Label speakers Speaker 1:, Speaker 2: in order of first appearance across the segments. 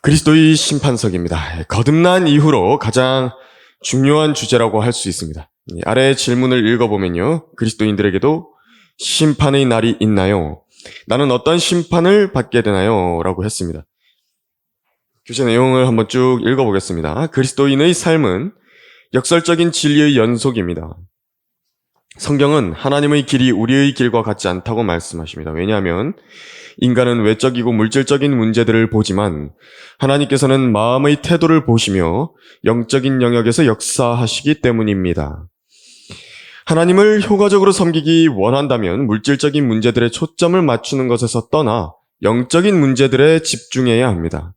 Speaker 1: 그리스도의 심판석입니다. 거듭난 이후로 가장 중요한 주제라고 할 수 있습니다. 아래 질문을 읽어보면요. 그리스도인들에게도 심판의 날이 있나요? 나는 어떤 심판을 받게 되나요? 라고 했습니다. 교재 내용을 한번 쭉 읽어보겠습니다. 그리스도인의 삶은 역설적인 진리의 연속입니다. 성경은 하나님의 길이 우리의 길과 같지 않다고 말씀하십니다. 왜냐하면 인간은 외적이고 물질적인 문제들을 보지만 하나님께서는 마음의 태도를 보시며 영적인 영역에서 역사하시기 때문입니다. 하나님을 효과적으로 섬기기 원한다면 물질적인 문제들에 초점을 맞추는 것에서 떠나 영적인 문제들에 집중해야 합니다.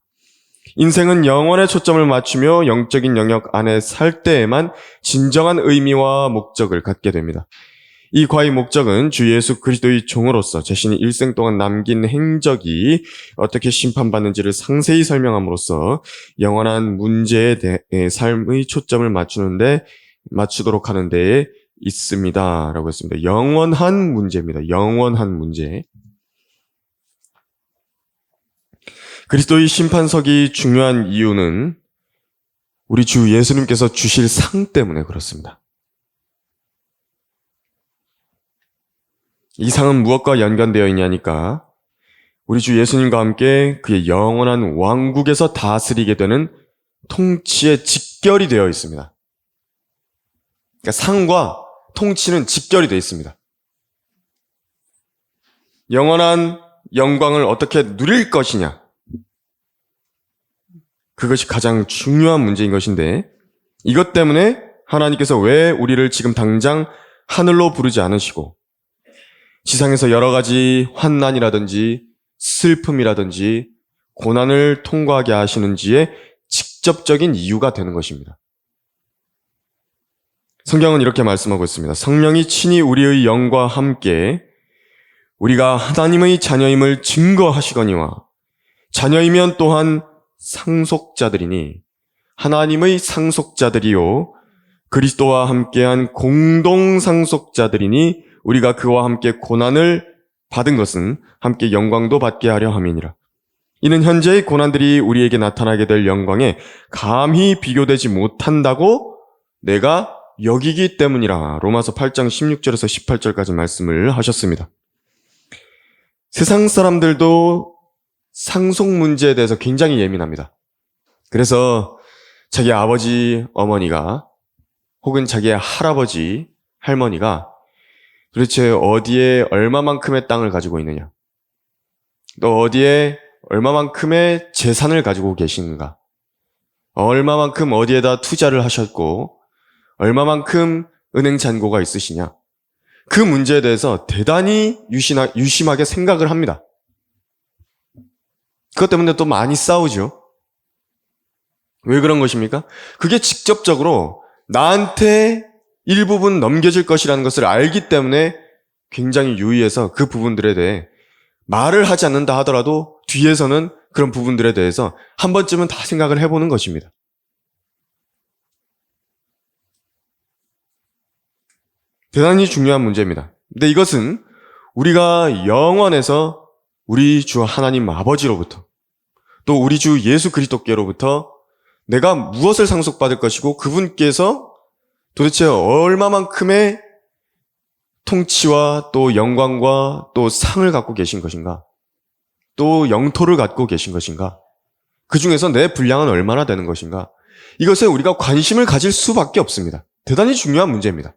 Speaker 1: 인생은 영원에 초점을 맞추며 영적인 영역 안에 살 때에만 진정한 의미와 목적을 갖게 됩니다. 이 과의 목적은 주 예수 그리스도의 종으로서 자신이 일생 동안 남긴 행적이 어떻게 심판받는지를 상세히 설명함으로써 영원한 문제에 대해 삶의 초점을 맞추도록 하는 데에 있습니다. 라고 했습니다. 영원한 문제입니다. 영원한 문제. 그리스도의 심판석이 중요한 이유는 우리 주 예수님께서 주실 상 때문에 그렇습니다. 이 상은 무엇과 연관되어 있냐니까 우리 주 예수님과 함께 그의 영원한 왕국에서 다스리게 되는 통치에 직결이 되어 있습니다. 그러니까 상과 통치는 직결이 되어 있습니다. 영원한 영광을 어떻게 누릴 것이냐. 그것이 가장 중요한 문제인 것인데 이것 때문에 하나님께서 왜 우리를 지금 당장 하늘로 부르지 않으시고 지상에서 여러 가지 환난이라든지 슬픔이라든지 고난을 통과하게 하시는지에 직접적인 이유가 되는 것입니다. 성경은 이렇게 말씀하고 있습니다. 성령이 친히 우리의 영과 함께 우리가 하나님의 자녀임을 증거하시거니와 자녀이면 또한 상속자들이니 하나님의 상속자들이요 그리스도와 함께한 공동 상속자들이니 우리가 그와 함께 고난을 받은 것은 함께 영광도 받게 하려 함이니라. 이는 현재의 고난들이 우리에게 나타나게 될 영광에 감히 비교되지 못한다고 내가 여기기 때문이라. 로마서 8장 16절에서 18절까지 말씀을 하셨습니다. 세상 사람들도 상속 문제에 대해서 굉장히 예민합니다. 그래서 자기 아버지, 어머니가 혹은 자기의 할아버지, 할머니가 도대체 어디에 얼마만큼의 땅을 가지고 있느냐, 또 어디에 얼마만큼의 재산을 가지고 계시는가, 얼마만큼 어디에다 투자를 하셨고 얼마만큼 은행 잔고가 있으시냐, 그 문제에 대해서 대단히 유심하게 생각을 합니다. 그것 때문에 또 많이 싸우죠. 왜 그런 것입니까? 그게 직접적으로 나한테 일부분 넘겨질 것이라는 것을 알기 때문에 굉장히 유의해서 그 부분들에 대해 말을 하지 않는다 하더라도 뒤에서는 그런 부분들에 대해서 한 번쯤은 다 생각을 해보는 것입니다. 대단히 중요한 문제입니다. 근데 이것은 우리가 영원에서 우리 주 하나님 아버지로부터 또 우리 주 예수 그리스도께로부터 내가 무엇을 상속받을 것이고 그분께서 도대체 얼마만큼의 통치와 또 영광과 또 상을 갖고 계신 것인가, 또 영토를 갖고 계신 것인가, 그 중에서 내 분량은 얼마나 되는 것인가, 이것에 우리가 관심을 가질 수밖에 없습니다. 대단히 중요한 문제입니다.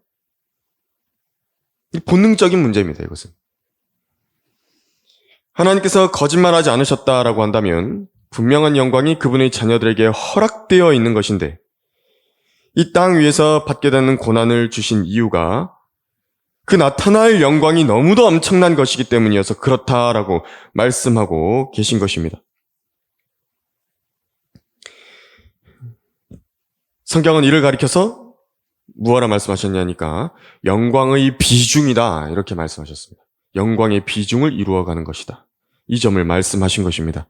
Speaker 1: 본능적인 문제입니다. 이것은 하나님께서 거짓말하지 않으셨다라고 한다면 분명한 영광이 그분의 자녀들에게 허락되어 있는 것인데 이 땅 위에서 받게 되는 고난을 주신 이유가 그 나타날 영광이 너무도 엄청난 것이기 때문이어서 그렇다라고 말씀하고 계신 것입니다. 성경은 이를 가리켜서 무엇라 말씀하셨냐니까 영광의 비중이다 이렇게 말씀하셨습니다. 영광의 비중을 이루어가는 것이다. 이 점을 말씀하신 것입니다.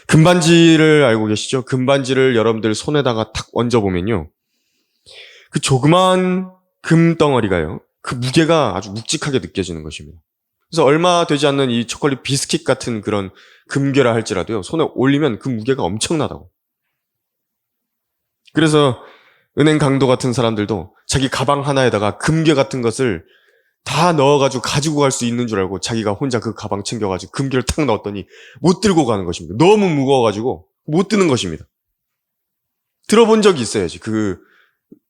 Speaker 1: 금반지를 알고 계시죠? 금반지를 여러분들 손에다가 탁 얹어보면요, 그 조그만 금덩어리가요, 그 무게가 아주 묵직하게 느껴지는 것입니다. 그래서 얼마 되지 않는 이 초콜릿 비스킷 같은 그런 금괴라 할지라도요, 손에 올리면 그 무게가 엄청나다고. 그래서 은행 강도 같은 사람들도 자기 가방 하나에다가 금괴 같은 것을 다 넣어가지고 가지고 갈 수 있는 줄 알고 자기가 혼자 그 가방 챙겨가지고 금괴를 탁 넣었더니 못 들고 가는 것입니다. 너무 무거워가지고 못 드는 것입니다. 들어본 적이 있어야지. 그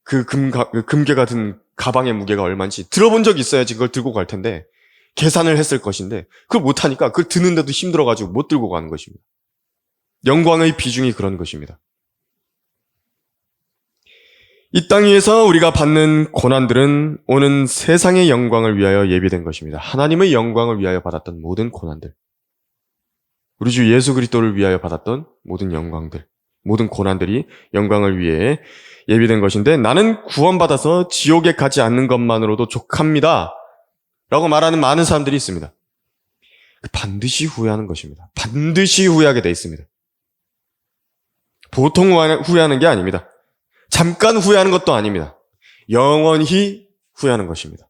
Speaker 1: 금괴 같은 가방의 무게가 얼마인지 들어본 적이 있어야지 그걸 들고 갈 텐데, 계산을 했을 것인데 그걸 못하니까 그걸 드는데도 힘들어가지고 못 들고 가는 것입니다. 영광의 비중이 그런 것입니다. 이 땅 위에서 우리가 받는 고난들은 오는 세상의 영광을 위하여 예비된 것입니다. 하나님의 영광을 위하여 받았던 모든 고난들, 우리 주 예수 그리스도를 위하여 받았던 모든 영광들, 모든 고난들이 영광을 위해 예비된 것인데, 나는 구원받아서 지옥에 가지 않는 것만으로도 족합니다 라고 말하는 많은 사람들이 있습니다. 반드시 후회하는 것입니다. 반드시 후회하게 돼 있습니다. 보통 후회하는 게 아닙니다. 잠깐 후회하는 것도 아닙니다. 영원히 후회하는 것입니다.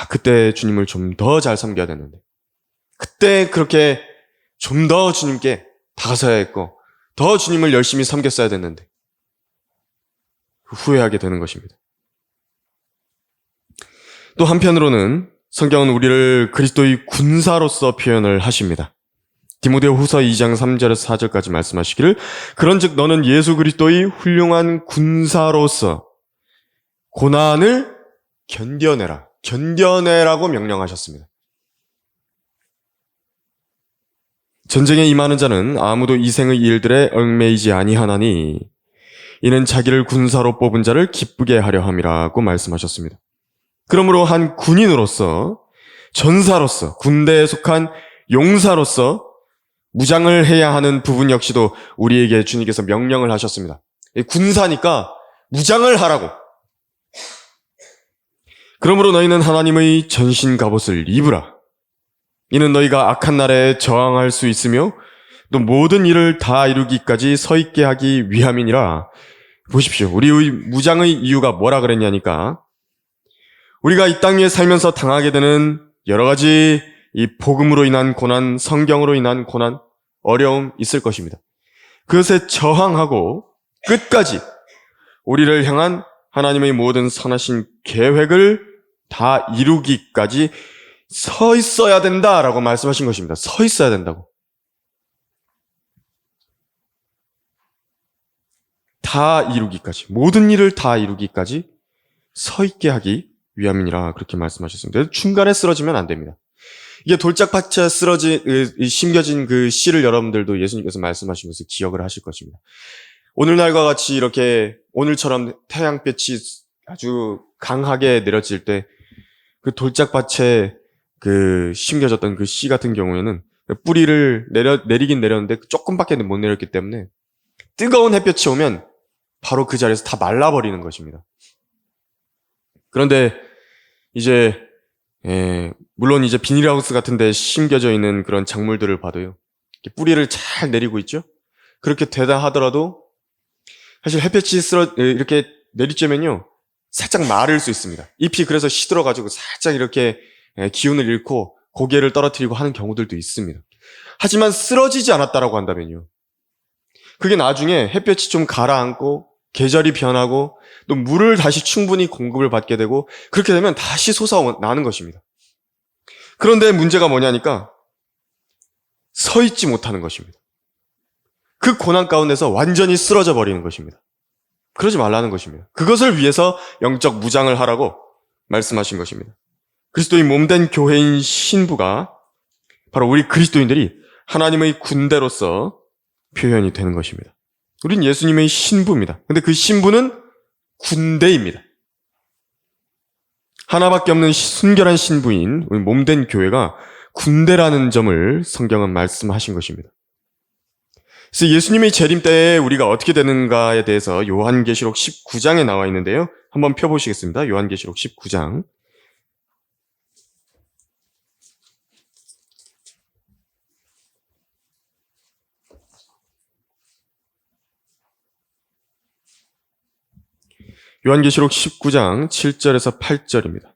Speaker 1: 그때 주님을 좀 더 잘 섬겨야 되는데, 그때 그렇게 좀 더 주님께 다가서야 했고, 더 주님을 열심히 섬겼어야 됐는데, 후회하게 되는 것입니다. 또 한편으로는 성경은 우리를 그리스도의 군사로서 표현을 하십니다. 디모데 후서 2장 3절에서 4절까지 말씀하시기를, 그런즉 너는 예수 그리스도의 훌륭한 군사로서 고난을 견뎌내라고 명령하셨습니다. 전쟁에 임하는 자는 아무도 이 생의 일들에 얽매이지 아니하나니 이는 자기를 군사로 뽑은 자를 기쁘게 하려 함이라고 말씀하셨습니다. 그러므로 한 군인으로서, 전사로서, 군대에 속한 용사로서 무장을 해야 하는 부분 역시도 우리에게 주님께서 명령을 하셨습니다. 군사니까 무장을 하라고. 그러므로 너희는 하나님의 전신 갑옷을 입으라. 이는 너희가 악한 날에 저항할 수 있으며 또 모든 일을 다 이루기까지 서 있게 하기 위함이니라. 보십시오. 우리의 무장의 이유가 뭐라 그랬냐니까, 우리가 이 땅 위에 살면서 당하게 되는 여러 가지 이 복음으로 인한 고난, 성경으로 인한 고난, 어려움 있을 것입니다. 그것에 저항하고 끝까지 우리를 향한 하나님의 모든 선하신 계획을 다 이루기까지 서 있어야 된다라고 말씀하신 것입니다. 서 있어야 된다고. 다 이루기까지, 모든 일을 다 이루기까지 서 있게 하기 위함이니라, 그렇게 말씀하셨습니다. 중간에 쓰러지면 안 됩니다. 이게 돌짝밭에 심겨진 그 씨를 여러분들도 예수님께서 말씀하시면서 기억을 하실 것입니다. 오늘날과 같이 이렇게 오늘처럼 태양빛이 아주 강하게 내려질 때 그 돌짝밭에 그 심겨졌던 그 씨 같은 경우에는 뿌리를 내리긴 내렸는데 조금밖에 못 내렸기 때문에 뜨거운 햇볕이 오면 바로 그 자리에서 다 말라버리는 것입니다. 그런데 이제 물론 이제 비닐하우스 같은 데 심겨져 있는 그런 작물들을 봐도요, 뿌리를 잘 내리고 있죠? 그렇게 되다 하더라도 사실 햇볕이 이렇게 내리쬐면요, 살짝 마를 수 있습니다. 잎이 그래서 시들어가지고 살짝 이렇게 기운을 잃고 고개를 떨어뜨리고 하는 경우들도 있습니다. 하지만 쓰러지지 않았다라고 한다면요, 그게 나중에 햇볕이 좀 가라앉고 계절이 변하고 또 물을 다시 충분히 공급을 받게 되고 그렇게 되면 다시 솟아나는 것입니다. 그런데 문제가 뭐냐니까 서 있지 못하는 것입니다. 그 고난 가운데서 완전히 쓰러져 버리는 것입니다. 그러지 말라는 것입니다. 그것을 위해서 영적 무장을 하라고 말씀하신 것입니다. 그리스도의 몸된 교회인 신부가 바로 우리 그리스도인들이 하나님의 군대로서 표현이 되는 것입니다. 우린 예수님의 신부입니다. 근데 그 신부는 군대입니다. 하나밖에 없는 순결한 신부인 우리 몸된 교회가 군대라는 점을 성경은 말씀하신 것입니다. 그래서 예수님의 재림 때에 우리가 어떻게 되는가에 대해서 요한계시록 19장에 나와 있는데요. 한번 펴보시겠습니다. 요한계시록 19장. 요한계시록 19장 7절에서 8절입니다.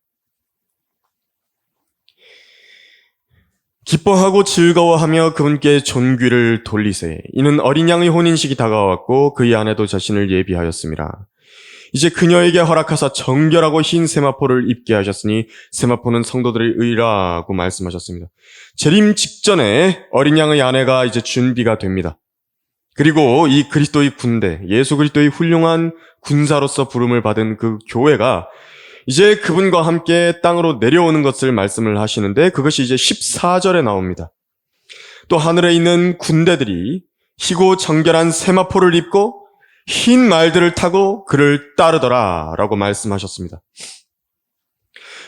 Speaker 1: 기뻐하고 즐거워하며 그분께 존귀를 돌리세. 이는 어린 양의 혼인식이 다가왔고 그의 아내도 자신을 예비하였습니다. 이제 그녀에게 허락하사 정결하고 흰 세마포를 입게 하셨으니 세마포는 성도들의 의라고 말씀하셨습니다. 재림 직전에 어린 양의 아내가 이제 준비가 됩니다. 그리고 이 그리스도의 군대, 예수 그리스도의 훌륭한 군사로서 부름을 받은 그 교회가 이제 그분과 함께 땅으로 내려오는 것을 말씀을 하시는데 그것이 이제 14절에 나옵니다. 또 하늘에 있는 군대들이 희고 정결한 세마포를 입고 흰 말들을 타고 그를 따르더라 라고 말씀하셨습니다.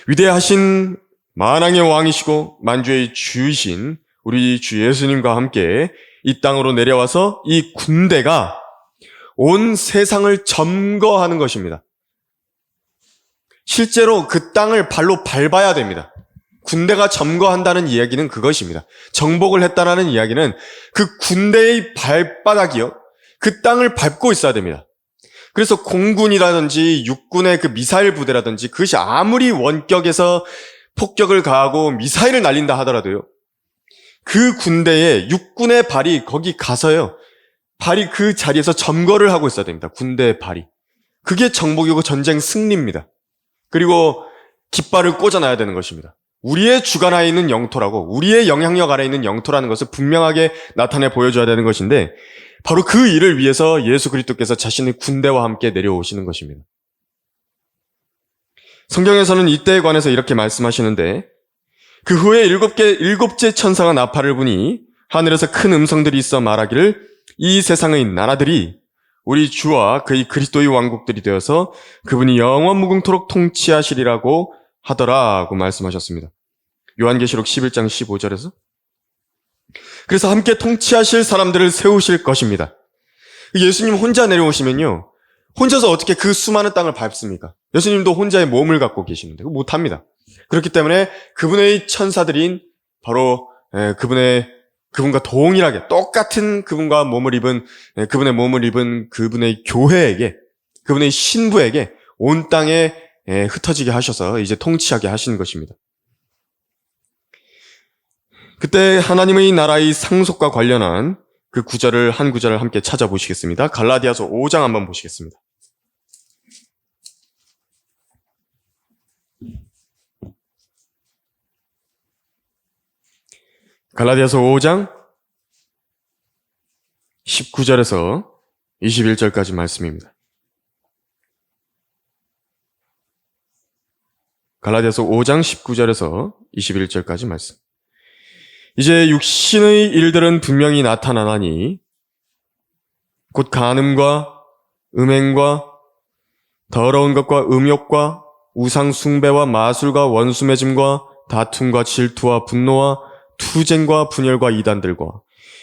Speaker 1: 위대하신 만왕의 왕이시고 만주의 주이신 우리 주 예수님과 함께 이 땅으로 내려와서 이 군대가 온 세상을 점거하는 것입니다. 실제로 그 땅을 발로 밟아야 됩니다. 군대가 점거한다는 이야기는 그것입니다. 정복을 했다는 이야기는 그 군대의 발바닥이요, 그 땅을 밟고 있어야 됩니다. 그래서 공군이라든지 육군의 그 미사일 부대라든지 그것이 아무리 원격에서 폭격을 가하고 미사일을 날린다 하더라도요, 그 군대에 육군의 발이 거기 가서요, 발이 그 자리에서 점거를 하고 있어야 됩니다. 군대의 발이. 그게 정복이고 전쟁 승리입니다. 그리고 깃발을 꽂아놔야 되는 것입니다. 우리의 주관하에 있는 영토라고, 우리의 영향력 아래에 있는 영토라는 것을 분명하게 나타내 보여줘야 되는 것인데 바로 그 일을 위해서 예수 그리스도께서 자신의 군대와 함께 내려오시는 것입니다. 성경에서는 이때에 관해서 이렇게 말씀하시는데 그 후에 일곱째 천사가 나팔을 부니 하늘에서 큰 음성들이 있어 말하기를 이 세상의 나라들이 우리 주와 그의 그리스도의 왕국들이 되어서 그분이 영원 무궁토록 통치하시리라고 하더라고 말씀하셨습니다. 요한계시록 11장 15절에서. 그래서 함께 통치하실 사람들을 세우실 것입니다. 예수님 혼자 내려오시면요, 혼자서 어떻게 그 수많은 땅을 밟습니까? 예수님도 혼자의 몸을 갖고 계시는데 못합니다. 그렇기 때문에 그분의 천사들인 바로 그분과 동일하게 똑같은 그분과 그분의 몸을 입은 그분의 교회에게, 그분의 신부에게 온 땅에 흩어지게 하셔서 이제 통치하게 하신 것입니다. 그때 하나님의 나라의 상속과 관련한 그 한 구절을 함께 찾아보시겠습니다. 갈라디아서 5장 한번 보시겠습니다. 갈라디아서 5장 19절에서 21절까지 말씀입니다. 갈라디아서 5장 19절에서 21절까지 말씀. 이제 육신의 일들은 분명히 나타나나니 곧 간음과 음행과 더러운 것과 음욕과 우상 숭배와 마술과 원수 맺음과 다툼과 질투와 분노와 투쟁과 분열과 이단들과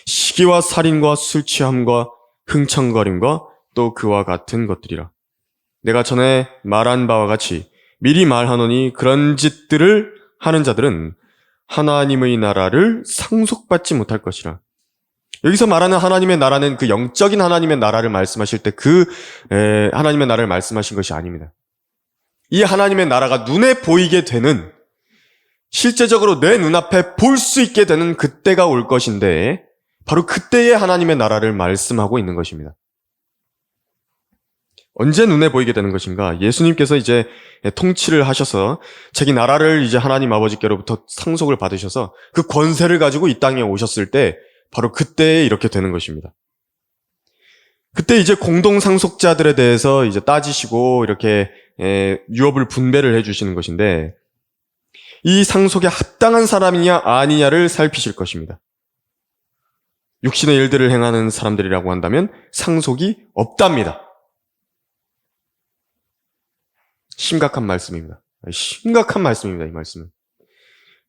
Speaker 1: 시기와 살인과 술 취함과 흥청거림과 또 그와 같은 것들이라. 내가 전에 말한 바와 같이 미리 말하노니 그런 짓들을 하는 자들은 하나님의 나라를 상속받지 못할 것이라. 여기서 말하는 하나님의 나라는 그 영적인 하나님의 나라를 말씀하실 때 하나님의 나라를 말씀하신 것이 아닙니다. 이 하나님의 나라가 눈에 보이게 되는, 실제적으로 내 눈앞에 볼 수 있게 되는 그때가 올 것인데 바로 그때의 하나님의 나라를 말씀하고 있는 것입니다. 언제 눈에 보이게 되는 것인가? 예수님께서 이제 통치를 하셔서 자기 나라를 이제 하나님 아버지께로부터 상속을 받으셔서 그 권세를 가지고 이 땅에 오셨을 때 바로 그때에 이렇게 되는 것입니다. 그때 이제 공동 상속자들에 대해서 이제 따지시고 이렇게 유업을 분배를 해주시는 것인데 이 상속에 합당한 사람이냐 아니냐를 살피실 것입니다. 육신의 일들을 행하는 사람들이라고 한다면 상속이 없답니다. 심각한 말씀입니다. 심각한 말씀입니다. 이 말씀은.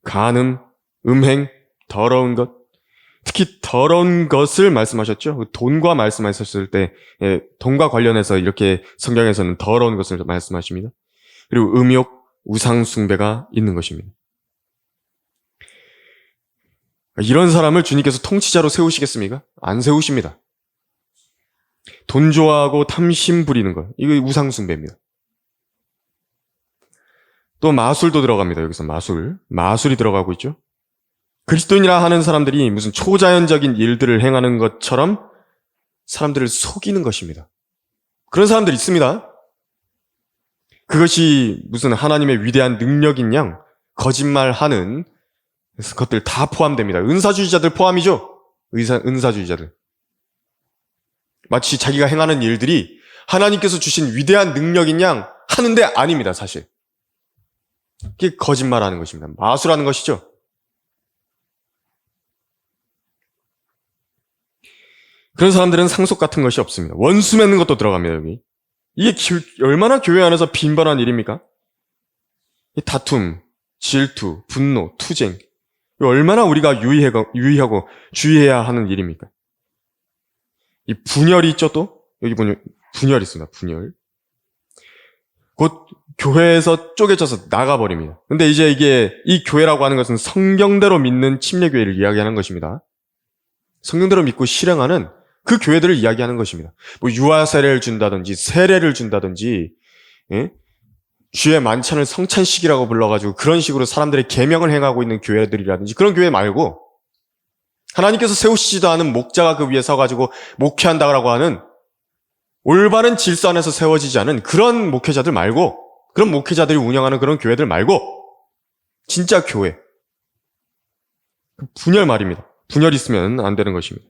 Speaker 1: 간음, 음행, 더러운 것, 특히 더러운 것을 말씀하셨죠. 돈과 말씀하셨을 때 돈과 관련해서 이렇게 성경에서는 더러운 것을 말씀하십니다. 그리고 음욕, 우상 숭배가 있는 것입니다. 이런 사람을 주님께서 통치자로 세우시겠습니까? 안 세우십니다. 돈 좋아하고 탐심 부리는 것, 이거 우상 숭배입니다. 또 마술도 들어갑니다. 여기서 마술이 들어가고 있죠. 그리스도인이라 하는 사람들이 무슨 초자연적인 일들을 행하는 것처럼 사람들을 속이는 것입니다. 그런 사람들이 있습니다. 그것이 무슨 하나님의 위대한 능력인 양 거짓말하는 것들 다 포함됩니다. 은사주의자들 포함이죠. 은사주의자들. 마치 자기가 행하는 일들이 하나님께서 주신 위대한 능력인 양 하는데 아닙니다, 사실. 그게 거짓말하는 것입니다. 마술하는 것이죠. 그런 사람들은 상속 같은 것이 없습니다. 원수 맺는 것도 들어갑니다, 여기. 이게 얼마나 교회 안에서 빈번한 일입니까? 이 다툼, 질투, 분노, 투쟁. 얼마나 우리가 유의하고 주의해야 하는 일입니까? 이 분열이 있죠, 또? 여기 보면 분열이 있습니다, 분열. 곧 교회에서 쪼개져서 나가버립니다. 근데 이제 이 교회라고 하는 것은 성경대로 믿는 침례교회를 이야기하는 것입니다. 성경대로 믿고 실행하는 그 교회들을 이야기하는 것입니다. 뭐 유아 세례를 준다든지 세례를 준다든지, 예? 주의 만찬을 성찬식이라고 불러가지고 그런 식으로 사람들의 계명을 행하고 있는 교회들이라든지 그런 교회 말고 하나님께서 세우시지도 않은 목자가 그 위에 서가지고 목회한다고 하는 올바른 질서 안에서 세워지지 않은 그런 목회자들 말고, 그런 목회자들이 운영하는 그런 교회들 말고 진짜 교회. 분열 말입니다. 분열이 있으면 안 되는 것입니다.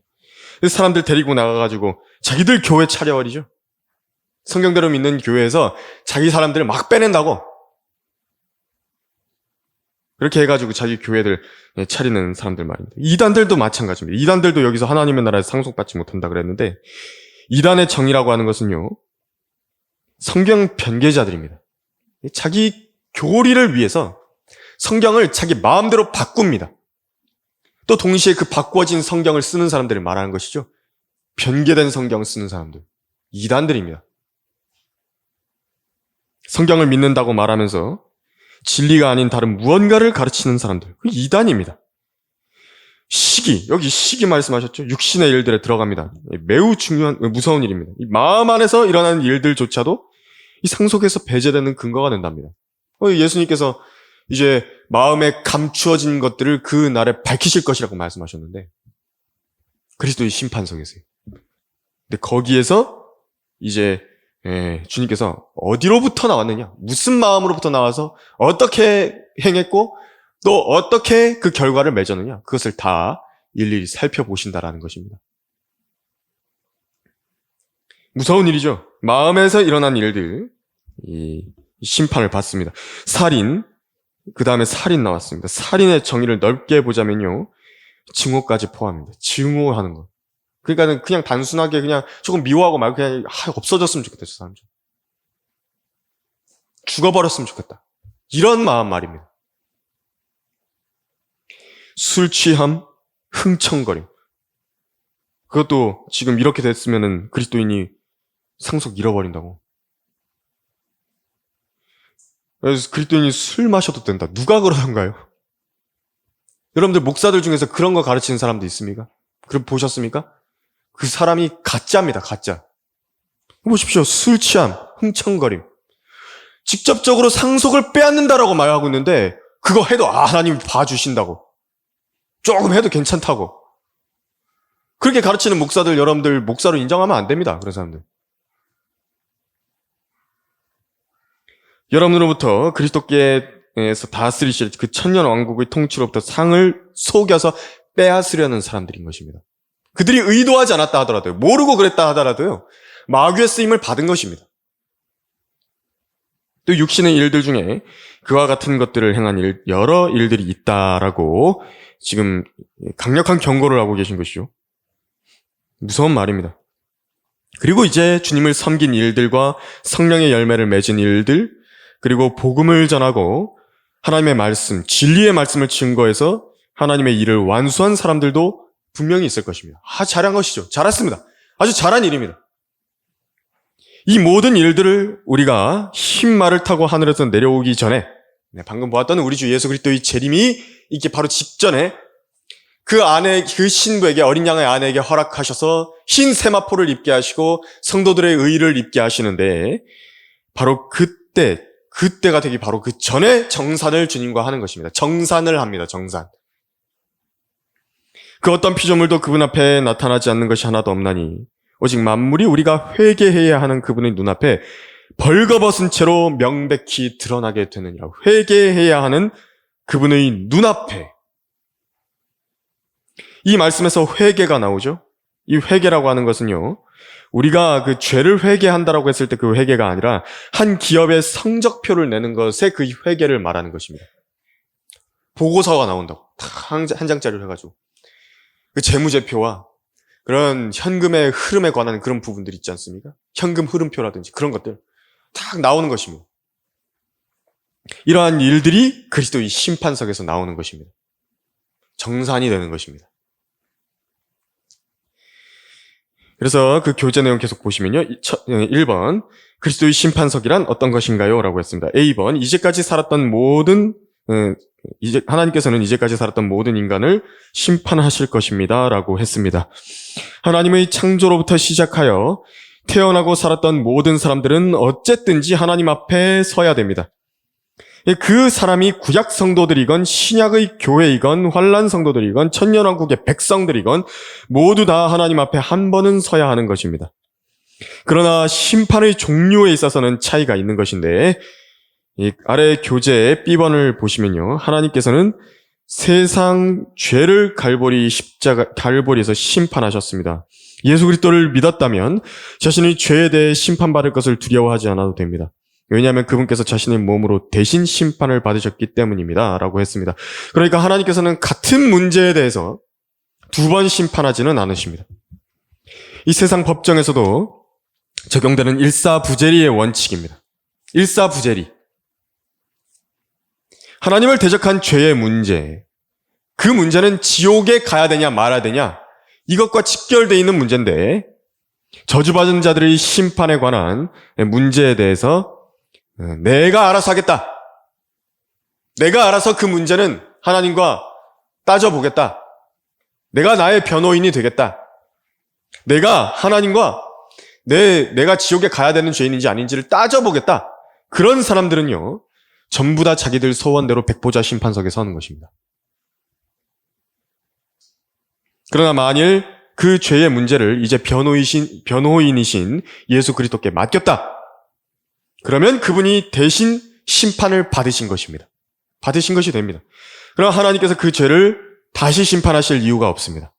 Speaker 1: 사람들 데리고 나가가지고 자기들 교회 차려버리죠. 성경대로 믿는 교회에서 자기 사람들을 막 빼낸다고. 그렇게 해가지고 자기 교회들 차리는 사람들 말입니다. 이단들도 마찬가지입니다. 이단들도 여기서 하나님의 나라에서 상속받지 못한다 그랬는데, 이단의 정의라고 하는 것은요, 성경 변개자들입니다. 자기 교리를 위해서 성경을 자기 마음대로 바꿉니다. 또 동시에 그 바꿔진 성경을 쓰는 사람들을 말하는 것이죠. 변개된 성경을 쓰는 사람들. 이단들입니다. 성경을 믿는다고 말하면서 진리가 아닌 다른 무언가를 가르치는 사람들. 그 이단입니다. 여기 시기 말씀하셨죠? 육신의 일들에 들어갑니다. 매우 중요한, 무서운 일입니다. 이 마음 안에서 일어나는 일들조차도 이 상속에서 배제되는 근거가 된답니다. 예수님께서 이제 마음에 감추어진 것들을 그 날에 밝히실 것이라고 말씀하셨는데, 그리스도의 심판석에서요. 근데 거기에서 이제 주님께서 어디로부터 나왔느냐, 무슨 마음으로부터 나와서 어떻게 행했고 또 어떻게 그 결과를 맺었느냐, 그것을 다 일일이 살펴보신다라는 것입니다. 무서운 일이죠. 마음에서 일어난 일들, 이 심판을 받습니다. 살인, 그 다음에 살인 나왔습니다. 살인의 정의를 넓게 보자면요, 증오까지 포함합니다. 증오하는 것. 그러니까 그냥 단순하게 그냥 조금 미워하고 말고 그냥 없어졌으면 좋겠다, 저 사람 좀. 죽어버렸으면 좋겠다. 이런 마음 말입니다. 술 취함, 흥청거림. 그것도 지금 이렇게 됐으면은 그리스도인이 상속 잃어버린다고. 그래서 그리스도인이 술 마셔도 된다. 누가 그러던가요? 여러분들 목사들 중에서 그런 거 가르치는 사람도 있습니까? 그럼 보셨습니까? 그 사람이 가짜입니다, 가짜. 보십시오. 술 취함, 흥청거림. 직접적으로 상속을 빼앗는다라고 말하고 있는데, 그거 해도 하나님이 봐주신다고. 조금 해도 괜찮다고. 그렇게 가르치는 목사들, 여러분들 목사로 인정하면 안 됩니다, 그런 사람들. 여러분으로부터 그리스도께서 다스리실 그 천년 왕국의 통치로부터 상을 속여서 빼앗으려는 사람들인 것입니다. 그들이 의도하지 않았다 하더라도요, 모르고 그랬다 하더라도요, 마귀의 쓰임을 받은 것입니다. 또 육신의 일들 중에 그와 같은 것들을 행한 여러 일들이 있다라고 지금 강력한 경고를 하고 계신 것이죠. 무서운 말입니다. 그리고 이제 주님을 섬긴 일들과 성령의 열매를 맺은 일들, 그리고 복음을 전하고 하나님의 말씀, 진리의 말씀을 증거해서 하나님의 일을 완수한 사람들도 분명히 있을 것입니다. 잘한 것이죠. 잘했습니다. 아주 잘한 일입니다. 이 모든 일들을 우리가 흰말을 타고 하늘에서 내려오기 전에, 방금 보았던 우리 주 예수 그리스도의 재림이 있기 바로 직전에 그 신부에게, 어린 양의 아내에게 허락하셔서 흰 세마포를 입게 하시고 성도들의 의를 입게 하시는데, 바로 그때가 되기 바로 그 전에 정산을 주님과 하는 것입니다. 정산을 합니다. 정산. 그 어떤 피조물도 그분 앞에 나타나지 않는 것이 하나도 없나니 오직 만물이 우리가 회개해야 하는 그분의 눈앞에 벌거벗은 채로 명백히 드러나게 되느니라. 회개해야 하는 그분의 눈앞에. 이 말씀에서 회개가 나오죠. 이 회개라고 하는 것은요, 우리가 그 죄를 회개한다라고 했을 때 그 회개가 아니라 한 기업의 성적표를 내는 것에 그 회개를 말하는 것입니다. 보고서가 나온다고. 한 장짜리를 해가지고. 그 재무제표와 그런 현금의 흐름에 관한 그런 부분들 있지 않습니까? 현금 흐름표라든지 그런 것들 딱 나오는 것입니다. 이러한 일들이 그리스도의 심판석에서 나오는 것입니다. 정산이 되는 것입니다. 그래서 그 교재 내용 계속 보시면요. 1번, 그리스도의 심판석이란 어떤 것인가요? 라고 했습니다. A번, 하나님께서는 이제까지 살았던 모든 인간을 심판하실 것입니다. 라고 했습니다. 하나님의 창조로부터 시작하여 태어나고 살았던 모든 사람들은 어쨌든지 하나님 앞에 서야 됩니다. 그 사람이 구약 성도들이건 신약의 교회이건 환란 성도들이건 천년왕국의 백성들이건 모두 다 하나님 앞에 한 번은 서야 하는 것입니다. 그러나 심판의 종류에 있어서는 차이가 있는 것인데 이 아래 교재의 B번을 보시면요. 하나님께서는 세상 죄를 갈보리에서 심판하셨습니다. 예수 그리스도를 믿었다면 자신의 죄에 대해 심판받을 것을 두려워하지 않아도 됩니다. 왜냐하면 그분께서 자신의 몸으로 대신 심판을 받으셨기 때문입니다. 라고 했습니다. 그러니까 하나님께서는 같은 문제에 대해서 두 번 심판하지는 않으십니다. 이 세상 법정에서도 적용되는 일사부재리의 원칙입니다. 일사부재리. 하나님을 대적한 죄의 문제, 그 문제는 지옥에 가야 되냐 말아야 되냐 이것과 직결되어 있는 문제인데 저주받은 자들의 심판에 관한 문제에 대해서 내가 알아서 하겠다. 내가 알아서 그 문제는 하나님과 따져보겠다. 내가 나의 변호인이 되겠다. 내가 하나님과 내가 지옥에 가야 되는 죄인인지 아닌지를 따져보겠다. 그런 사람들은요, 전부 다 자기들 소원대로 백보자 심판석에 서는 것입니다. 그러나 만일 그 죄의 문제를 이제 변호인이신 예수 그리스도께 맡겼다. 그러면 그분이 대신 심판을 받으신 것입니다. 받으신 것이 됩니다. 그럼 하나님께서 그 죄를 다시 심판하실 이유가 없습니다.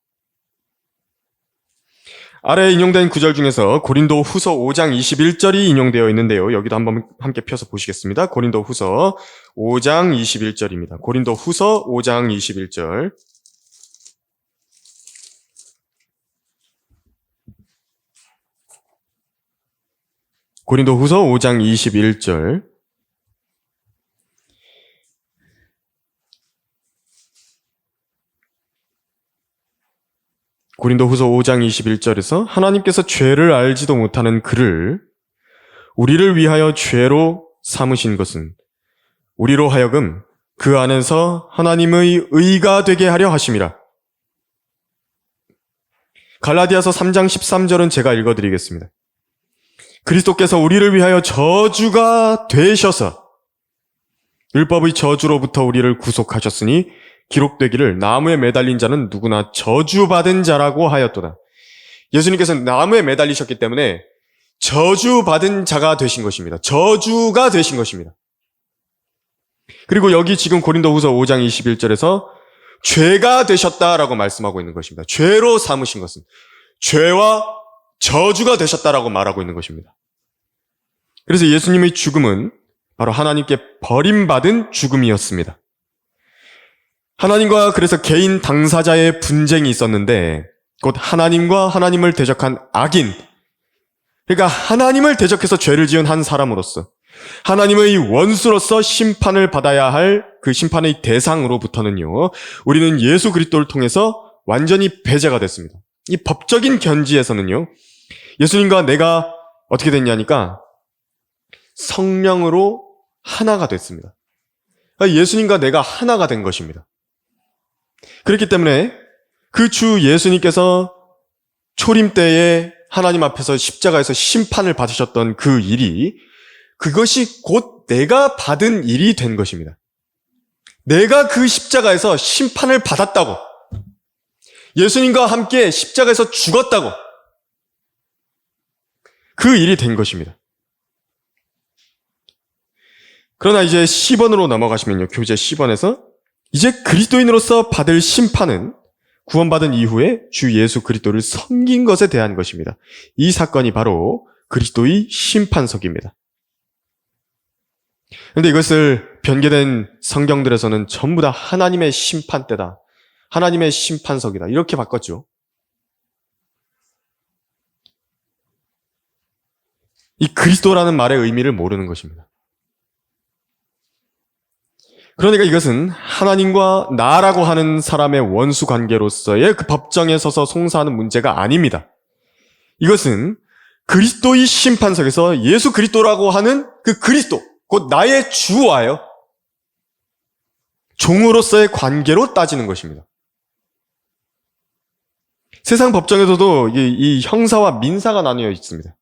Speaker 1: 아래에 인용된 구절 중에서 고린도 후서 5장 21절이 인용되어 있는데요. 여기도 한번 함께 펴서 보시겠습니다. 고린도 후서 5장 21절입니다. 고린도 후서 5장 21절. 고린도 후서 5장 21절. 고린도 후서 5장 21절에서 하나님께서 죄를 알지도 못하는 그를 우리를 위하여 죄로 삼으신 것은 우리로 하여금 그 안에서 하나님의 의가 되게 하려 하심이라. 갈라디아서 3장 13절은 제가 읽어드리겠습니다. 그리스도께서 우리를 위하여 저주가 되셔서 율법의 저주로부터 우리를 구속하셨으니 기록되기를 나무에 매달린 자는 누구나 저주받은 자라고 하였도다. 예수님께서는 나무에 매달리셨기 때문에 저주받은 자가 되신 것입니다. 저주가 되신 것입니다. 그리고 여기 지금 고린도후서 5장 21절에서 죄가 되셨다라고 말씀하고 있는 것입니다. 죄로 삼으신 것은 죄와 저주가 되셨다라고 말하고 있는 것입니다. 그래서 예수님의 죽음은 바로 하나님께 버림받은 죽음이었습니다. 하나님과 그래서 개인 당사자의 분쟁이 있었는데 곧 하나님과 하나님을 대적한 악인, 그러니까 하나님을 대적해서 죄를 지은 한 사람으로서 하나님의 원수로서 심판을 받아야 할 그 심판의 대상으로부터는요, 우리는 예수 그리스도를 통해서 완전히 배제가 됐습니다. 이 법적인 견지에서는요, 예수님과 내가 어떻게 됐냐니까 성령으로 하나가 됐습니다. 예수님과 내가 하나가 된 것입니다. 그렇기 때문에 그 주 예수님께서 초림 때에 하나님 앞에서 십자가에서 심판을 받으셨던 그 일이 그것이 곧 내가 받은 일이 된 것입니다. 내가 그 십자가에서 심판을 받았다고. 예수님과 함께 십자가에서 죽었다고. 그 일이 된 것입니다. 그러나 이제 10번으로 넘어가시면요. 교재 10번에서 이제 그리스도인으로서 받을 심판은 구원받은 이후에 주 예수 그리스도를 섬긴 것에 대한 것입니다. 이 사건이 바로 그리스도의 심판석입니다. 그런데 이것을 변개된 성경들에서는 전부 다 하나님의 심판대다, 하나님의 심판석이다 이렇게 바꿨죠. 이 그리스도라는 말의 의미를 모르는 것입니다. 그러니까 이것은 하나님과 나라고 하는 사람의 원수 관계로서의 그 법정에 서서 송사하는 문제가 아닙니다. 이것은 그리스도의 심판석에서 예수 그리스도라고 하는 그 그리스도, 곧 나의 주와요. 종으로서의 관계로 따지는 것입니다. 세상 법정에서도 이 형사와 민사가 나뉘어 있습니다.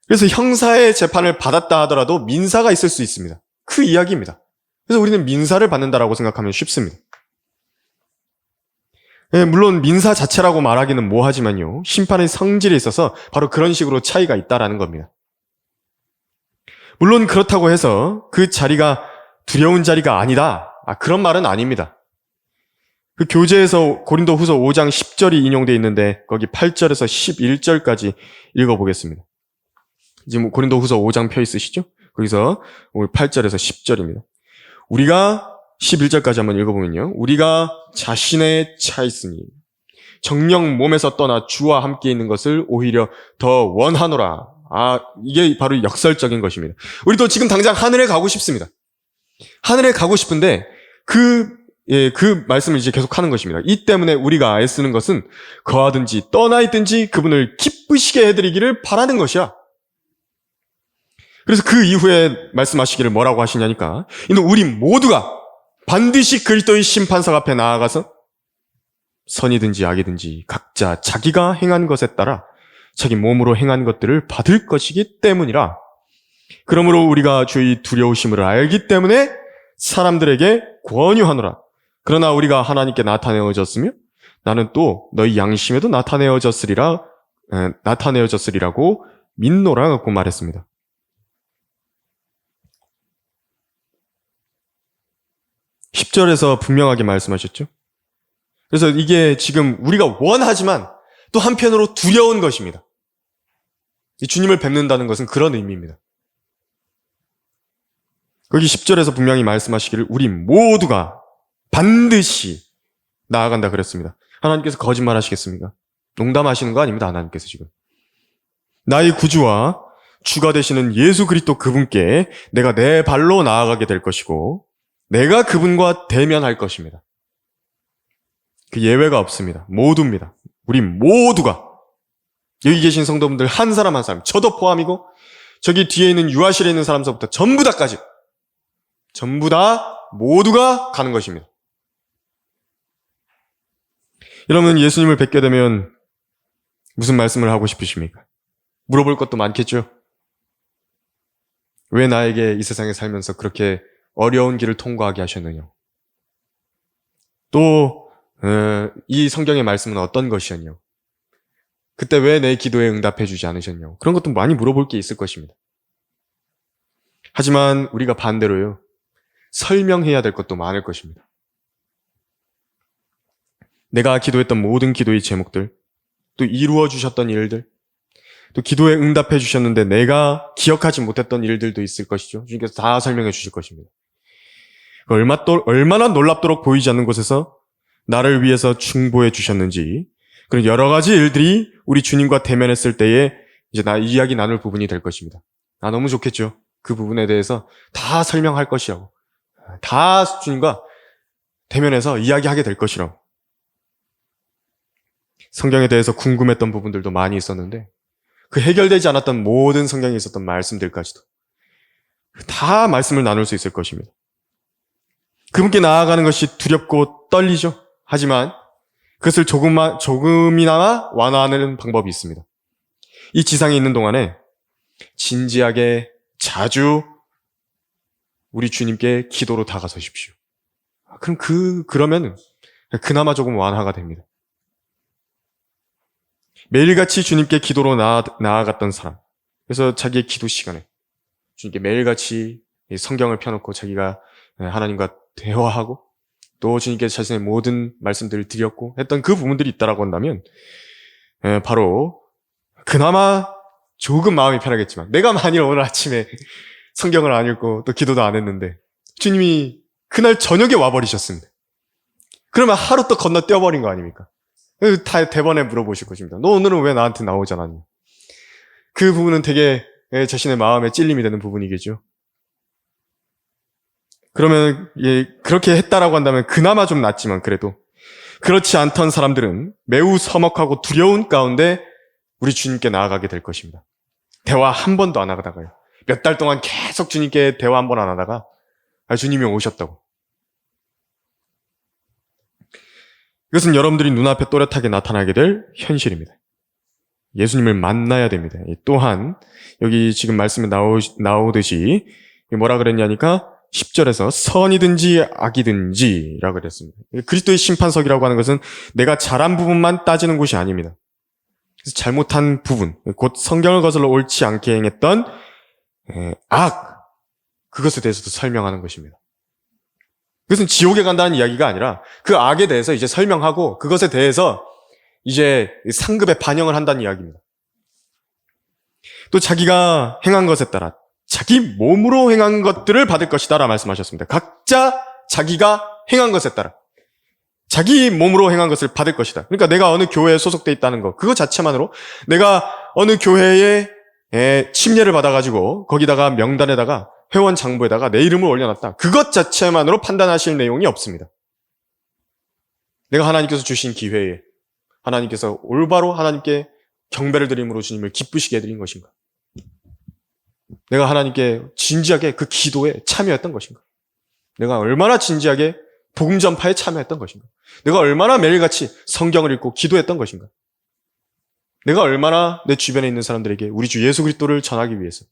Speaker 1: 그래서 형사의 재판을 받았다 하더라도 민사가 있을 수 있습니다. 그 이야기입니다. 그래서 우리는 민사를 받는다라고 생각하면 쉽습니다. 물론 민사 자체라고 말하기는 뭐하지만요. 심판의 성질에 있어서 바로 그런 식으로 차이가 있다라는 겁니다. 물론 그렇다고 해서 그 자리가 두려운 자리가 아니다. 그런 말은 아닙니다. 그 교재에서 고린도 후서 5장 10절이 인용되어 있는데 거기 8절에서 11절까지 읽어보겠습니다. 지금 고린도 후서 5장 펴 있으시죠? 거기서 8절에서 10절입니다. 우리가 11절까지 한번 읽어보면요. 우리가 자신의 차 있으니 정령 몸에서 떠나 주와 함께 있는 것을 오히려 더 원하노라. 이게 바로 역설적인 것입니다. 우리도 지금 당장 하늘에 가고 싶습니다. 하늘에 가고 싶은데 그 말씀을 이제 계속 하는 것입니다. 이 때문에 우리가 애쓰는 것은 거하든지 떠나 있든지 그분을 기쁘시게 해드리기를 바라는 것이야. 그래서 그 이후에 말씀하시기를 뭐라고 하시냐니까 이는 우리 모두가 반드시 그리스도의 심판석 앞에 나아가서 선이든지 악이든지 각자 자기가 행한 것에 따라 자기 몸으로 행한 것들을 받을 것이기 때문이라. 그러므로 우리가 주의 두려우심을 알기 때문에 사람들에게 권유하노라. 그러나 우리가 하나님께 나타내어졌으며 나는 또 너희 양심에도 나타내어졌으리라고 믿노라고 말했습니다. (10) 절에서 분명하게 말씀하셨죠. 그래서 이게 지금 우리가 원하지만 또 한편으로 두려운 것입니다. 이 주님을 뵙는다는 것은 그런 의미입니다. 거기 10절에서 분명히 말씀하시기를 우리 모두가 반드시 나아간다 그랬습니다. 하나님께서 거짓말 하시겠습니까? 농담하시는 거 아닙니다. 하나님께서 지금. 나의 구주와 주가 되시는 예수 그리스도 그분께 내가 내 발로 나아가게 될 것이고 내가 그분과 대면할 것입니다. 그 예외가 없습니다. 모두입니다. 우리 모두가 여기 계신 성도분들 한 사람 한 사람 저도 포함이고 저기 뒤에 있는 유아실에 있는 사람서부터 전부 다까지 전부 다 모두가 가는 것입니다. 여러분 예수님을 뵙게 되면 무슨 말씀을 하고 싶으십니까? 물어볼 것도 많겠죠? 왜 나에게 이 세상에 살면서 그렇게 어려운 길을 통과하게 하셨느냐? 또 이 성경의 말씀은 어떤 것이었냐? 그때 왜 내 기도에 응답해 주지 않으셨냐? 그런 것도 많이 물어볼 게 있을 것입니다. 하지만 우리가 반대로요. 설명해야 될 것도 많을 것입니다. 내가 기도했던 모든 기도의 제목들, 또 이루어 주셨던 일들, 또 기도에 응답해 주셨는데 내가 기억하지 못했던 일들도 있을 것이죠. 주님께서 다 설명해 주실 것입니다. 얼마나 놀랍도록 보이지 않는 곳에서 나를 위해서 충보해 주셨는지, 그런 여러 가지 일들이 우리 주님과 대면했을 때에 이제 이야기 나눌 부분이 될 것입니다. 너무 좋겠죠. 그 부분에 대해서 다 설명할 것이라고. 다 주님과 대면해서 이야기하게 될 것이라고. 성경에 대해서 궁금했던 부분들도 많이 있었는데 그 해결되지 않았던 모든 성경에 있었던 말씀들까지도 다 말씀을 나눌 수 있을 것입니다. 그분께 나아가는 것이 두렵고 떨리죠. 하지만 그것을 조금이나마 완화하는 방법이 있습니다. 이 지상에 있는 동안에 진지하게 자주 우리 주님께 기도로 다가서십시오. 그러면 그나마 조금 완화가 됩니다. 매일같이 주님께 기도로 나아갔던 사람. 그래서 자기의 기도 시간에 주님께 매일같이 성경을 펴놓고 자기가 하나님과 대화하고 또 주님께 자신의 모든 말씀들을 드렸고 했던 그 부분들이 있다라고 한다면 바로 그나마 조금 마음이 편하겠지만 내가 만일 오늘 아침에 성경을 안 읽고 또 기도도 안 했는데 주님이 그날 저녁에 와버리셨습니다. 그러면 하루 또 건너뛰어버린 거 아닙니까? 다 대번에 물어보실 것입니다. 너 오늘은 왜 나한테 나오지 않았니? 그 부분은 되게 자신의 마음에 찔림이 되는 부분이겠죠. 그러면 그렇게 했다라고 한다면 그나마 좀 낫지만 그래도 그렇지 않던 사람들은 매우 서먹하고 두려운 가운데 우리 주님께 나아가게 될 것입니다. 대화 한 번도 안 하다가요. 몇 달 동안 계속 주님께 대화 한 번 안 하다가 주님이 오셨다고. 이것은 여러분들이 눈앞에 또렷하게 나타나게 될 현실입니다. 예수님을 만나야 됩니다. 또한 여기 지금 말씀에 나오듯이 뭐라 그랬냐니까 10절에서 선이든지 악이든지 라고 그랬습니다. 그리스도의 심판석이라고 하는 것은 내가 잘한 부분만 따지는 곳이 아닙니다. 그래서 잘못한 부분, 곧 성경을 거슬러 옳지 않게 행했던 그것에 대해서도 설명하는 것입니다. 그것은 지옥에 간다는 이야기가 아니라 그 악에 대해서 이제 설명하고 그것에 대해서 이제 상급에 반영을 한다는 이야기입니다. 또 자기가 행한 것에 따라 자기 몸으로 행한 것들을 받을 것이다 라 말씀하셨습니다. 각자 자기가 행한 것에 따라 자기 몸으로 행한 것을 받을 것이다. 그러니까 내가 어느 교회에 소속돼 있다는 것, 그거 자체만으로 내가 어느 교회에 침례를 받아가지고 거기다가 명단에다가 회원 장부에다가 내 이름을 올려놨다. 그것 자체만으로 판단하실 내용이 없습니다. 내가 하나님께서 주신 기회에 하나님께서 올바로 하나님께 경배를 드림으로 주님을 기쁘시게 해드린 것인가? 내가 하나님께 진지하게 그 기도에 참여했던 것인가? 내가 얼마나 진지하게 복음 전파에 참여했던 것인가? 내가 얼마나 매일같이 성경을 읽고 기도했던 것인가? 내가 얼마나 내 주변에 있는 사람들에게 우리 주 예수 그리스도를 전하기 위해서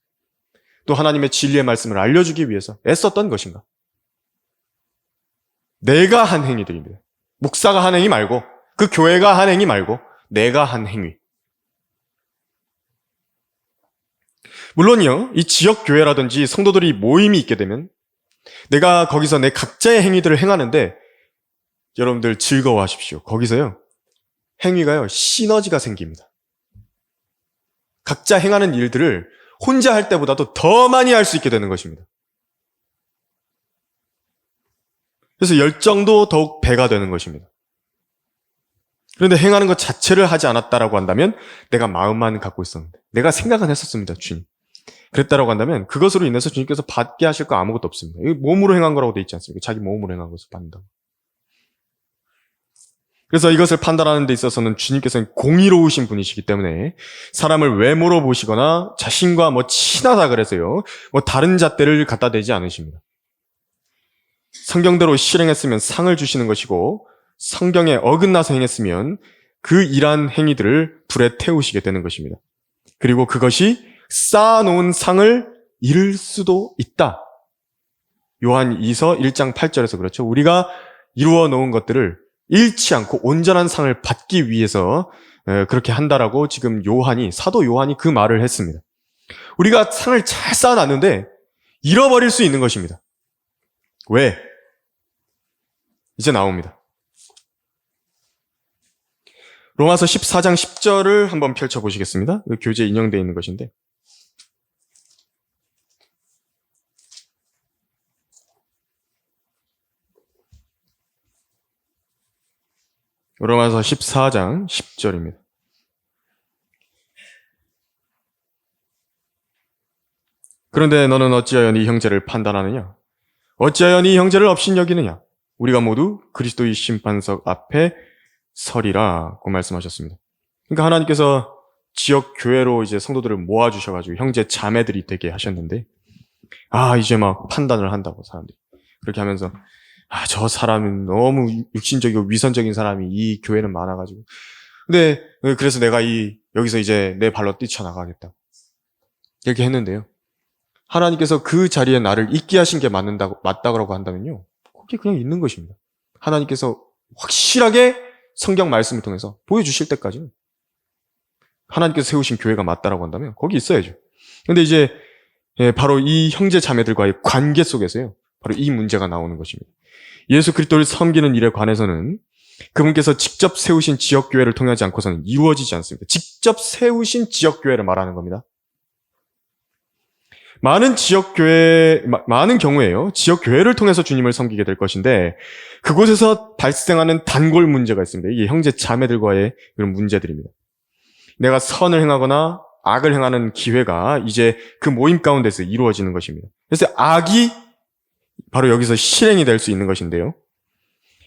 Speaker 1: 또 하나님의 진리의 말씀을 알려주기 위해서 애썼던 것인가? 내가 한 행위들입니다. 목사가 한 행위 말고 그 교회가 한 행위 말고 내가 한 행위. 물론요, 이 지역 교회라든지 성도들이 모임이 있게 되면 내가 거기서 내 각자의 행위들을 행하는데 여러분들 즐거워하십시오. 거기서요, 행위가요, 시너지가 생깁니다. 각자 행하는 일들을 혼자 할 때보다도 더 많이 할 수 있게 되는 것입니다. 그래서 열정도 더욱 배가 되는 것입니다. 그런데 행하는 것 자체를 하지 않았다라고 한다면 내가 마음만 갖고 있었는데 내가 생각은 했었습니다. 주님. 그랬다라고 한다면 그것으로 인해서 주님께서 받게 하실 거 아무것도 없습니다. 이거 몸으로 행한 거라고 돼 있지 않습니까? 자기 몸으로 행한 것을 받는다고. 그래서 이것을 판단하는 데 있어서는 주님께서는 공의로우신 분이시기 때문에 사람을 외모로 보시거나 자신과 친하다 그래서요, 다른 잣대를 갖다 대지 않으십니다. 성경대로 실행했으면 상을 주시는 것이고 성경에 어긋나서 행했으면 그 일한 행위들을 불에 태우시게 되는 것입니다. 그리고 그것이 쌓아놓은 상을 잃을 수도 있다. 요한 2서 1장 8절에서 그렇죠. 우리가 이루어 놓은 것들을 잃지 않고 온전한 상을 받기 위해서 그렇게 한다라고 지금 사도 요한이 그 말을 했습니다. 우리가 상을 잘 쌓아놨는데 잃어버릴 수 있는 것입니다. 왜? 이제 나옵니다. 로마서 14장 10절을 한번 펼쳐보시겠습니다. 교재에 인용되어 있는 것인데 로마서 14장 10절입니다. 그런데 너는 어찌하여 네 형제를 판단하느냐? 어찌하여 네 형제를 업신여기느냐? 우리가 모두 그리스도의 심판석 앞에 서리라고 말씀하셨습니다. 그러니까 하나님께서 지역 교회로 이제 성도들을 모아주셔가지고 형제 자매들이 되게 하셨는데, 이제 막 판단을 한다고 사람들이. 그렇게 하면서, 저 사람은 너무 육신적이고 위선적인 사람이 이 교회는 많아가지고. 근데, 그래서 내가 여기서 이제 내 발로 뛰쳐나가겠다. 이렇게 했는데요. 하나님께서 그 자리에 나를 있게 하신 게 맞다고 한다면요. 거기 그냥 있는 것입니다. 하나님께서 확실하게 성경 말씀을 통해서 보여주실 때까지는 하나님께서 세우신 교회가 맞다라고 한다면 거기 있어야죠. 근데 이제 바로 이 형제 자매들과의 관계 속에서요, 바로 이 문제가 나오는 것입니다. 예수 그리스도를 섬기는 일에 관해서는 그분께서 직접 세우신 지역교회를 통하지 않고서는 이루어지지 않습니다. 직접 세우신 지역교회를 말하는 겁니다. 많은 경우에요, 지역교회를 통해서 주님을 섬기게 될 것인데, 그곳에서 발생하는 단골 문제가 있습니다. 이게 형제 자매들과의 그런 문제들입니다. 내가 선을 행하거나 악을 행하는 기회가 이제 그 모임 가운데서 이루어지는 것입니다. 그래서 악이 바로 여기서 실행이 될 수 있는 것인데요.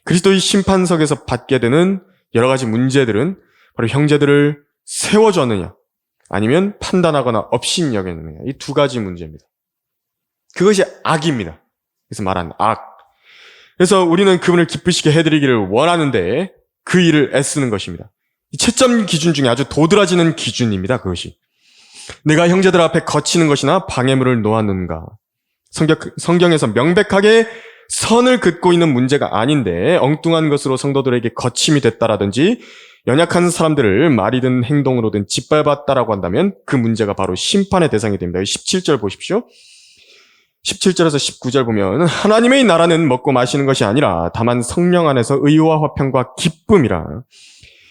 Speaker 1: 그리스도의 심판석에서 받게 되는 여러 가지 문제들은 바로 형제들을 세워줬느냐, 아니면 판단하거나 업신여겼느냐, 이 두 가지 문제입니다. 그것이 악입니다. 그래서 말하는 악. 그래서 우리는 그분을 기쁘시게 해드리기를 원하는데 그 일을 애쓰는 것입니다. 이 채점 기준 중에 아주 도드라지는 기준입니다. 그것이. 내가 형제들 앞에 거치는 것이나 방해물을 놓았는가. 성경에서 명백하게 선을 긋고 있는 문제가 아닌데 엉뚱한 것으로 성도들에게 거침이 됐다라든지 연약한 사람들을 말이든 행동으로든 짓밟았다라고 한다면 그 문제가 바로 심판의 대상이 됩니다. 17절 보십시오. 17절에서 19절 보면 하나님의 나라는 먹고 마시는 것이 아니라 다만 성령 안에서 의와 화평과 기쁨이라.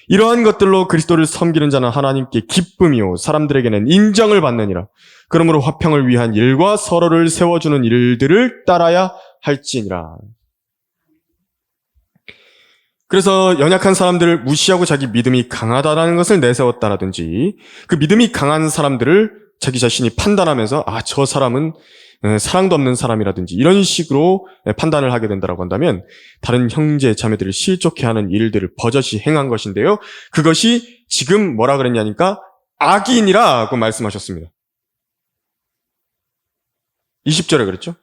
Speaker 1: 이러한 것들로 그리스도를 섬기는 자는 하나님께 기쁨이요 사람들에게는 인정을 받느니라. 그러므로 화평을 위한 일과 서로를 세워주는 일들을 따라야 할지니라. 그래서 연약한 사람들을 무시하고 자기 믿음이 강하다라는 것을 내세웠다라든지 그 믿음이 강한 사람들을 자기 자신이 판단하면서 저 사람은 사랑도 없는 사람이라든지 이런 식으로 판단을 하게 된다고 한다면 다른 형제 자매들을 실족해 하는 일들을 버젓이 행한 것인데요. 그것이 지금 뭐라 그랬냐니까 악인이라고 말씀하셨습니다. 20절에 그랬죠?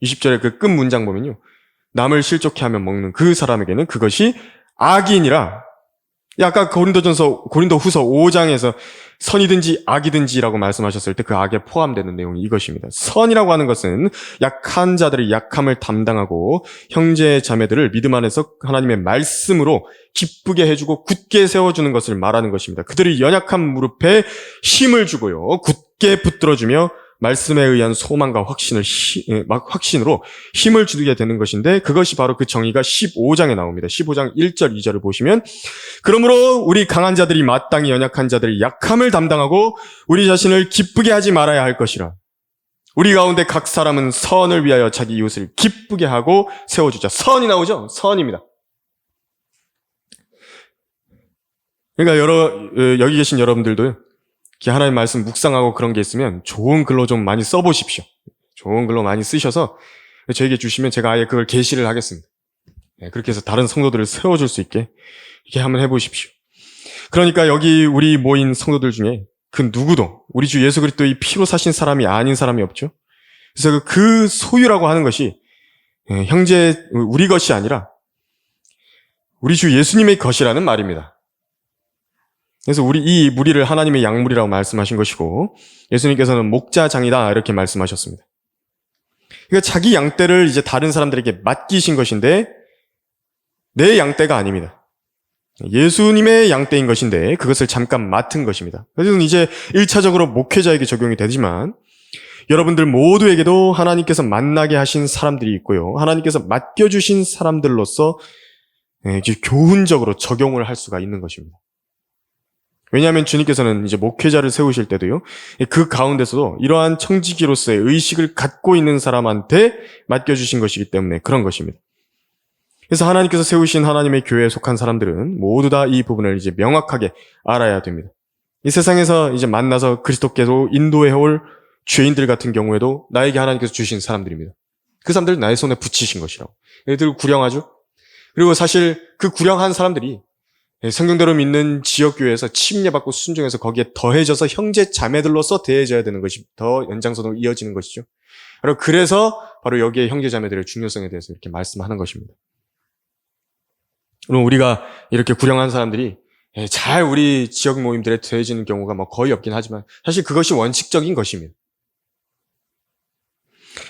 Speaker 1: 20절에 그 끝 문장 보면요. 남을 실족해 하면 먹는 그 사람에게는 그것이 악인이라. 아까 고린도후서 5장에서 선이든지 악이든지라고 말씀하셨을 때 그 악에 포함되는 내용이 이것입니다. 선이라고 하는 것은 약한 자들의 약함을 담당하고 형제 자매들을 믿음 안에서 하나님의 말씀으로 기쁘게 해주고 굳게 세워주는 것을 말하는 것입니다. 그들의 연약한 무릎에 힘을 주고요, 굳게 붙들어주며 말씀에 의한 소망과 확신으로 힘을 주게 되는 것인데 그것이 바로 그 정의가 15장에 나옵니다. 15장 1절 2절을 보시면 그러므로 우리 강한 자들이 마땅히 연약한 자들의 약함을 담당하고 우리 자신을 기쁘게 하지 말아야 할 것이라. 우리 가운데 각 사람은 선을 위하여 자기 이웃을 기쁘게 하고 세워주자. 선이 나오죠? 선입니다. 그러니까 여기 계신 여러분들도요, 하나님 말씀 묵상하고 그런 게 있으면 좋은 글로 좀 많이 써보십시오. 좋은 글로 많이 쓰셔서 저에게 주시면 제가 아예 그걸 게시를 하겠습니다. 그렇게 해서 다른 성도들을 세워줄 수 있게 이렇게 한번 해보십시오. 그러니까 여기 우리 모인 성도들 중에 그 누구도 우리 주 예수 그리스도의 피로 사신 사람이 아닌 사람이 없죠. 그래서 그 소유라고 하는 것이 형제 우리 것이 아니라 우리 주 예수님의 것이라는 말입니다. 그래서 이 무리를 하나님의 양무리라고 말씀하신 것이고 예수님께서는 목자장이다 이렇게 말씀하셨습니다. 그러니까 자기 양떼를 이제 다른 사람들에게 맡기신 것인데 내 양떼가 아닙니다. 예수님의 양떼인 것인데 그것을 잠깐 맡은 것입니다. 그래서 이제 1차적으로 목회자에게 적용이 되지만 여러분들 모두에게도 하나님께서 만나게 하신 사람들이 있고요, 하나님께서 맡겨주신 사람들로서 교훈적으로 적용을 할 수가 있는 것입니다. 왜냐하면 주님께서는 이제 목회자를 세우실 때도요, 그 가운데서도 이러한 청지기로서의 의식을 갖고 있는 사람한테 맡겨주신 것이기 때문에 그런 것입니다. 그래서 하나님께서 세우신 하나님의 교회에 속한 사람들은 모두 다 이 부분을 이제 명확하게 알아야 됩니다. 이 세상에서 이제 만나서 그리스도께로 인도해 올 죄인들 같은 경우에도 나에게 하나님께서 주신 사람들입니다. 그 사람들을 나의 손에 붙이신 것이라고. 얘들 구령하죠? 그리고 사실 그 구령한 사람들이 성경대로 믿는 지역교회에서 침례받고 순종해서 거기에 더해져서 형제 자매들로서 대해져야 되는 것이 더 연장선으로 이어지는 것이죠. 그래서 바로 여기에 형제 자매들의 중요성에 대해서 이렇게 말씀하는 것입니다. 그럼 우리가 이렇게 구령한 사람들이 잘 우리 지역 모임들에 더해지는 경우가 거의 없긴 하지만 사실 그것이 원칙적인 것입니다.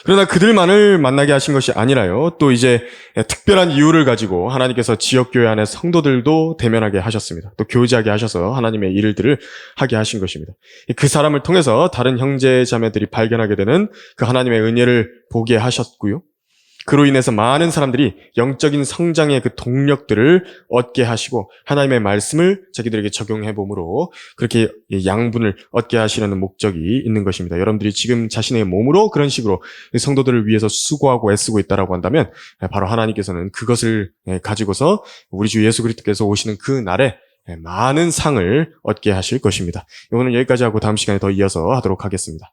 Speaker 1: 그러나 그들만을 만나게 하신 것이 아니라요. 또 이제 특별한 이유를 가지고 하나님께서 지역교회 안의 성도들도 대면하게 하셨습니다. 또 교제하게 하셔서 하나님의 일들을 하게 하신 것입니다. 그 사람을 통해서 다른 형제 자매들이 발견하게 되는 그 하나님의 은혜를 보게 하셨고요. 그로 인해서 많은 사람들이 영적인 성장의 그 동력들을 얻게 하시고 하나님의 말씀을 자기들에게 적용해 봄으로 그렇게 양분을 얻게 하시려는 목적이 있는 것입니다. 여러분들이 지금 자신의 몸으로 그런 식으로 성도들을 위해서 수고하고 애쓰고 있다라고 한다면 바로 하나님께서는 그것을 가지고서 우리 주 예수 그리스도께서 오시는 그 날에 많은 상을 얻게 하실 것입니다. 오늘 여기까지 하고 다음 시간에 더 이어서 하도록 하겠습니다.